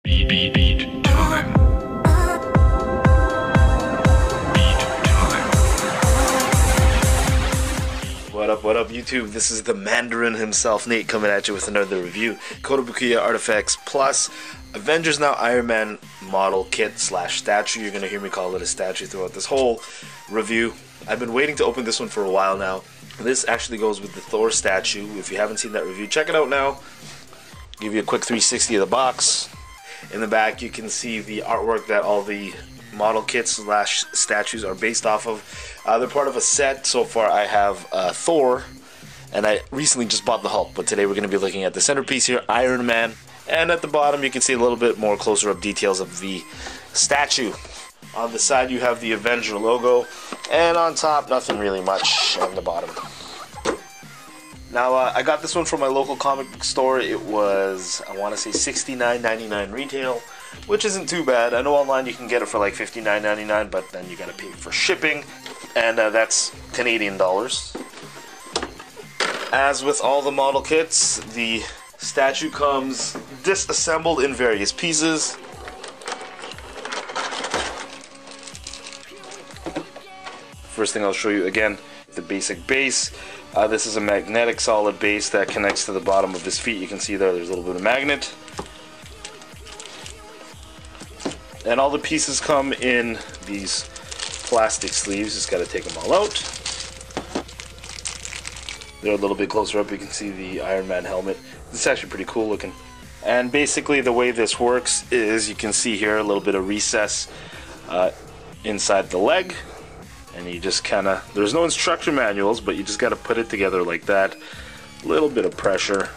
Beat time. What up, YouTube? This is the Mandarin himself, Nate, coming at you with another review. Kotobukiya Artifacts Plus Avengers Now Iron Man model kit slash statue. You're going to hear me call it a statue throughout this whole review. I've been waiting to open this one for a while now. This actually goes with the Thor statue. If you haven't seen that review, check it out now. Give you a quick 360 of the box. In the back, you can see the artwork that all the model kits slash statues are based off of. They're part of a set. So far I have Thor, and I recently just bought the Hulk, but today we're going to be looking at the centerpiece here, Iron Man, and at the bottom you can see a little bit more closer up details of the statue. On the side you have the Avenger logo, and on top nothing really much on the bottom. Now I got this one from my local comic book store. It was, I want to say, $69.99 retail, which isn't too bad. I know online you can get it for like $59.99, but then you gotta pay for shipping, and that's Canadian dollars. As with all the model kits, the statue comes disassembled in various pieces. First thing I'll show you again, the basic base. This is a magnetic solid base that connects to the bottom of his feet. You can see there's a little bit of magnet. And all the pieces come in these plastic sleeves. Just got to take them all out. They're a little bit closer up. You can see the Iron Man helmet. This is actually pretty cool looking. And basically the way this works is, you can see here a little bit of recess inside the leg. And you just kind of, there's no instruction manuals, but you just got to put it together like that. A little bit of pressure.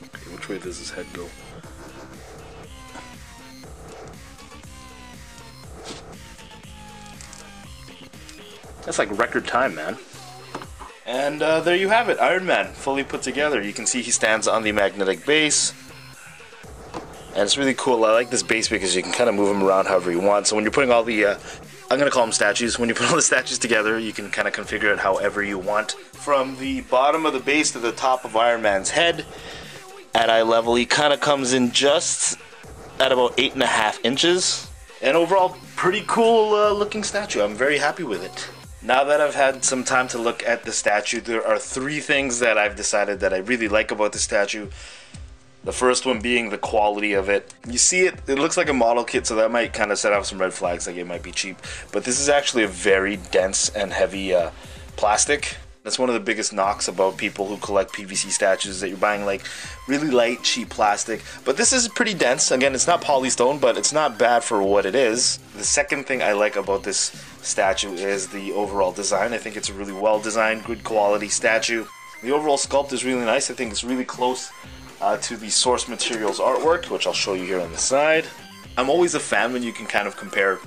Okay, which way does his head go? That's like record time, man. And there you have it, Iron Man, fully put together. You can see he stands on the magnetic base. And it's really cool. I like this base because you can kind of move them around however you want. So when you're putting all the, I'm going to call them statues. When you put all the statues together, you can kind of configure it however you want. From the bottom of the base to the top of Iron Man's head, at eye level, he kind of comes in just at about 8.5 inches. And overall, pretty cool looking statue. I'm very happy with it. Now that I've had some time to look at the statue, there are 3 things that I've decided that I really like about the statue. The first one being the quality of it. You see it looks like a model kit, so that might kind of set off some red flags, like it might be cheap. But this is actually a very dense and heavy plastic. That's one of the biggest knocks about people who collect PVC statues, that you're buying like really light, cheap plastic. But this is pretty dense. Again, it's not polystone, but it's not bad for what it is. The second thing I like about this statue is the overall design. I think it's a really well designed, good quality statue. The overall sculpt is really nice. I think it's really close to the source materials artwork, which I'll show you here on the side. I'm always a fan when you can kind of compare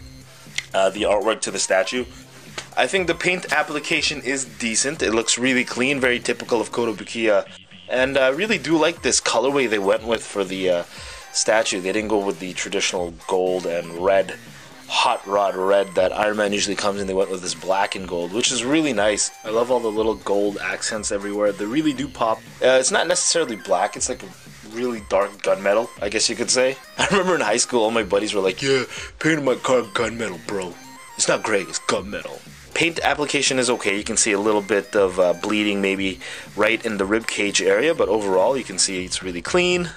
the artwork to the statue. I think the paint application is decent. It looks really clean, very typical of Kotobukiya, and I really do like this colorway they went with for the statue. They didn't go with the traditional gold and red, hot rod red that Iron Man usually comes in. They went with this black and gold, which is really nice. I love all the little gold accents everywhere. They really do pop. It's not necessarily black, it's like a really dark gunmetal, I guess you could say. I remember in high school all my buddies were like, yeah, painted my car gunmetal, bro. It's not gray, it's gunmetal. Paint application is okay. You can see a little bit of bleeding maybe right in the rib cage area, but overall you can see it's really clean.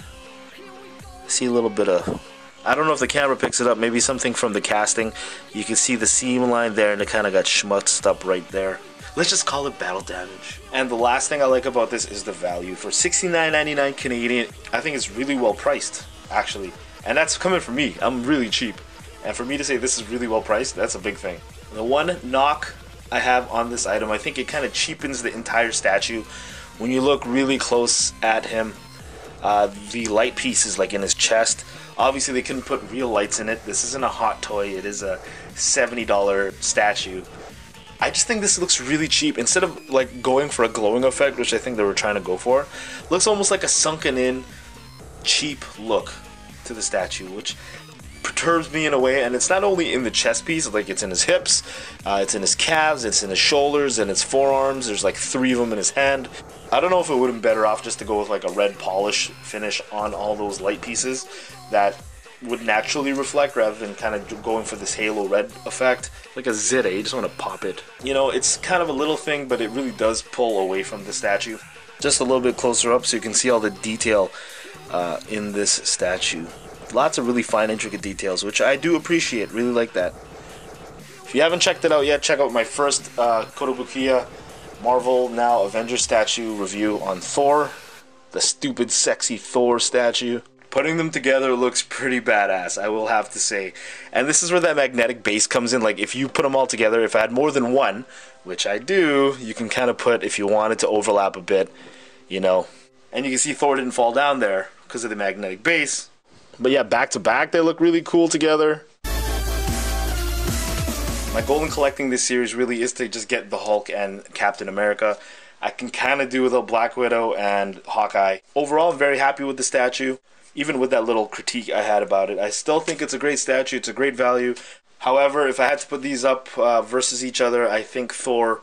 See a little bit of, I don't know if the camera picks it up, maybe something from the casting. You can see the seam line there, and it kind of got schmutzed up right there. Let's just call it battle damage. And the last thing I like about this is the value. For $69.99 Canadian, I think it's really well priced, actually. And that's coming from me. I'm really cheap. And for me to say this is really well priced, that's a big thing. The one knock I have on this item, I think it kind of cheapens the entire statue. When you look really close at him, the light piece is like in his chest. Obviously they couldn't put real lights in it. This isn't a hot toy. It is a $70 statue. I just think this looks really cheap. Instead of like going for a glowing effect, which I think they were trying to go for, looks almost like a sunken in, cheap look to the statue, which perturbs me in a way. And it's not only in the chest piece, like it's in his hips, it's in his calves, it's in his shoulders, and his forearms. There's like 3 of them in his hand. I don't know if it would have been better off just to go with like a red polish finish on all those light pieces that would naturally reflect rather than kind of going for this halo red effect. Like a Zit, you just want to pop it. You know, it's kind of a little thing, but it really does pull away from the statue. Just a little bit closer up so you can see all the detail in this statue. Lots of really fine, intricate details, which I do appreciate. Really like that. If you haven't checked it out yet, check out my first Kotobukiya Marvel Now Avengers statue review on Thor. The stupid, sexy Thor statue. Putting them together looks pretty badass, I will have to say. And this is where that magnetic base comes in. Like, if you put them all together, if I had more than one, which I do, you can kind of put, if you wanted to overlap a bit, you know. And you can see Thor didn't fall down there because of the magnetic base. But yeah, back to back, they look really cool together. My goal in collecting this series really is to just get the Hulk and Captain America. I can kind of do without Black Widow and Hawkeye. Overall, I'm very happy with the statue. Even with that little critique I had about it, I still think it's a great statue, it's a great value. However, if I had to put these up versus each other, I think Thor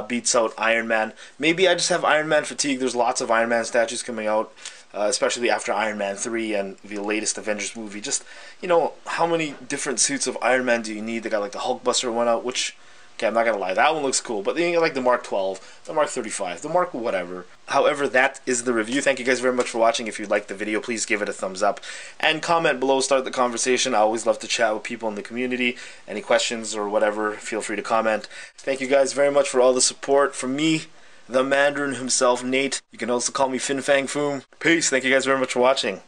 beats out Iron Man. Maybe I just have Iron Man fatigue. There's lots of Iron Man statues coming out, especially after Iron Man 3 and the latest Avengers movie. Just, you know, how many different suits of Iron Man do you need? They got like the Hulkbuster one out, which, okay, I'm not going to lie, that one looks cool. But then you get like the Mark 12, the Mark 35, the Mark whatever. However, that is the review. Thank you guys very much for watching. If you liked the video, please give it a thumbs up. And comment below, start the conversation. I always love to chat with people in the community. Any questions or whatever, feel free to comment. Thank you guys very much for all the support. From me, the Mandarin himself, Nate. You can also call me Fin Fang Foom. Peace. Thank you guys very much for watching.